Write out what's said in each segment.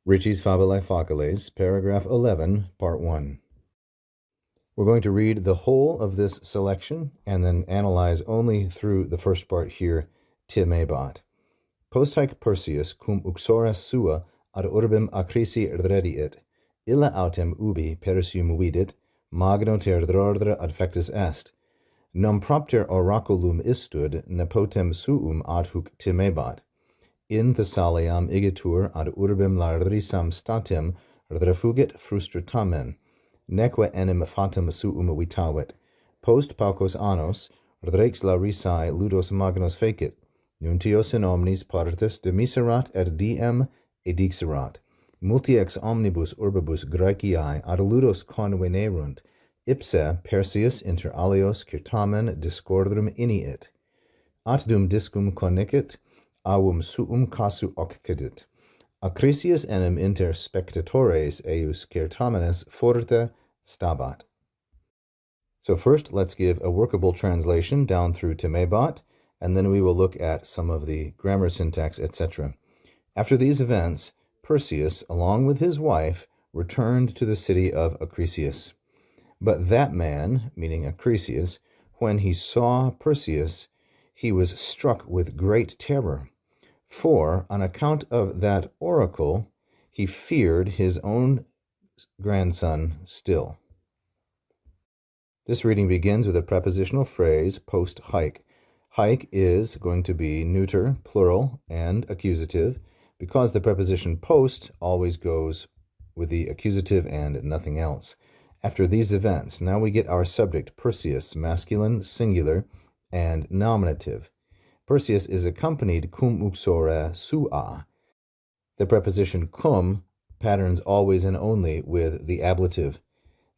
Ritchie's Fabulae Faciles, paragraph 11, part 1. We're going to read the whole of this selection and then analyze only through the first part here, timebat. Post haec Perseus cum uxora sua ad urbem acrisi rediit, illa autem ubi Perseum vidit, magno ter drordre adfectus est. Non propter oraculum istud, nepotem suum ad huc timebat. In Thessaliam igitur ad urbem larisam statim refugit frustratamen, neque enim fatum suum vitavit. Post paucos annos, rex larissae ludos magnos fecit, nuntios in omnis partes demiserat et diem edixerat. Multi ex omnibus urbibus Graeciae ad ludos convenerunt, ipse Perseus inter alios cirtamen discordrum iniit. At dum discum connicit, avum suum casu occidit. Acrisius enim inter spectatores eius certamenes forte stabat. So first, let's give a workable translation down through timebat, and then we will look at some of the grammar syntax, etc. After these events, Perseus, along with his wife, returned to the city of Acrisius. But that man, meaning Acrisius, when he saw Perseus, he was struck with great terror. For, on account of that oracle, he feared his own grandson still. This reading begins with a prepositional phrase, post haec. Haec is going to be neuter, plural, and accusative, because the preposition post always goes with the accusative and nothing else. After these events, now we get our subject, Perseus, masculine, singular, and nominative. Perseus is accompanied cum uxore sua. The preposition cum patterns always and only with the ablative.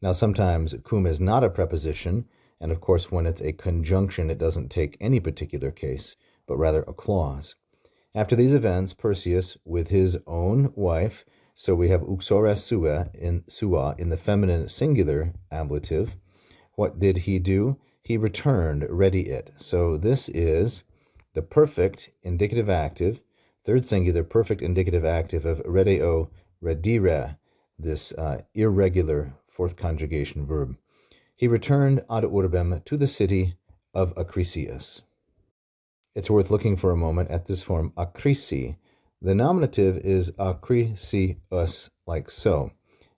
Now sometimes cum is not a preposition, and of course when it's a conjunction it doesn't take any particular case, but rather a clause. After these events, Perseus with his own wife, so we have uxore sua in the feminine singular ablative. What did he do? He returned, rediit. So this is the perfect indicative active, third singular perfect indicative active of redeo, redire, this irregular fourth conjugation verb. He returned ad urbem to the city of Acrisius. It's worth looking for a moment at this form, acrisi. The nominative is acrisius, like so.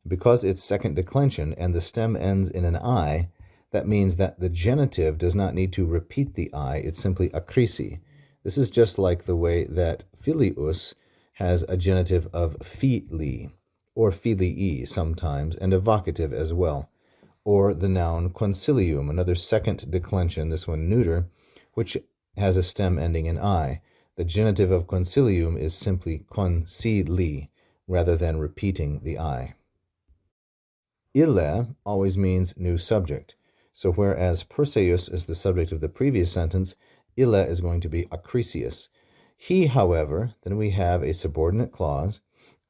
Because it's second declension and the stem ends in an I, that means that the genitive does not need to repeat the I, it's simply acrisi. This is just like the way that filius has a genitive of fili, or filii sometimes, and a vocative as well. Or the noun consilium, another second declension, this one neuter, which has a stem ending in I. The genitive of consilium is simply consili, rather than repeating the I. Ille always means new subject. So whereas Perseus is the subject of the previous sentence, ille is going to be Acrisius. He, however, then we have a subordinate clause,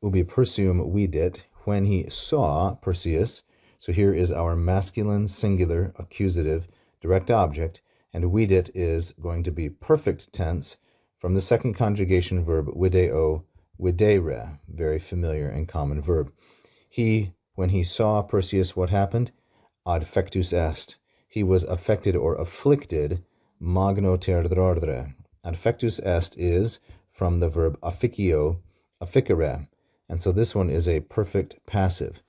ubi Perseum vidit, when he saw Perseus. So here is our masculine singular accusative direct object, and vidit is going to be perfect tense from the second conjugation verb video, videre, very familiar and common verb. When he saw Perseus, what happened? Adfectus est. He was affected or afflicted, magno ter drordre. Adfectus est is from the verb afficio, afficere, and so this one is a perfect passive.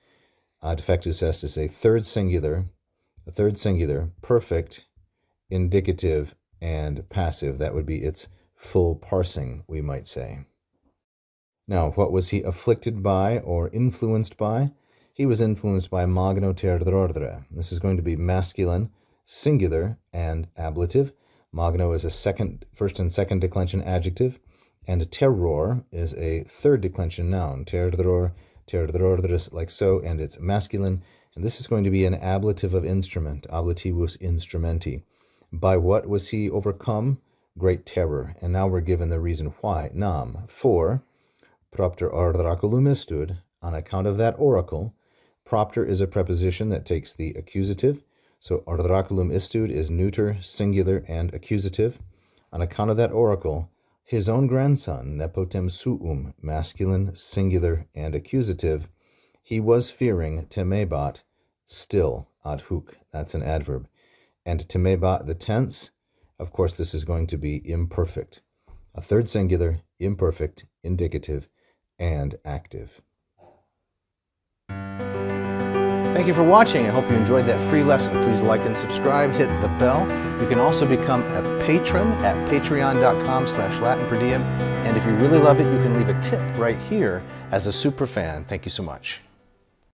Adfectus est is a third singular, perfect, indicative, and passive. That would be its full parsing, we might say. Now, what was he afflicted by or influenced by? He was influenced by magno ter drordre. This is going to be masculine, singular, and ablative. Magno is a first and second declension adjective, and terror is a third declension noun. Ter drordres, like so, and it's masculine. And this is going to be an ablative of instrument, ablativus instrumenti. By what was he overcome? Great terror. And now we're given the reason why. Nam, for propter oraculum istud, on account of that oracle. Propter is a preposition that takes the accusative. So oraculum istud is neuter, singular, and accusative. On account of that oracle, his own grandson, nepotem suum, masculine, singular, and accusative, he was fearing temebat, still, ad hoc, that's an adverb. And temebat, the tense, of course, this is going to be imperfect. A third singular, imperfect, indicative, and active. Thank you for watching. I hope you enjoyed that free lesson. Please like and subscribe, hit the bell. You can also become a patron at patreon.com/LatinPerDiem. And if you really loved it, you can leave a tip right here as a super fan. Thank you so much.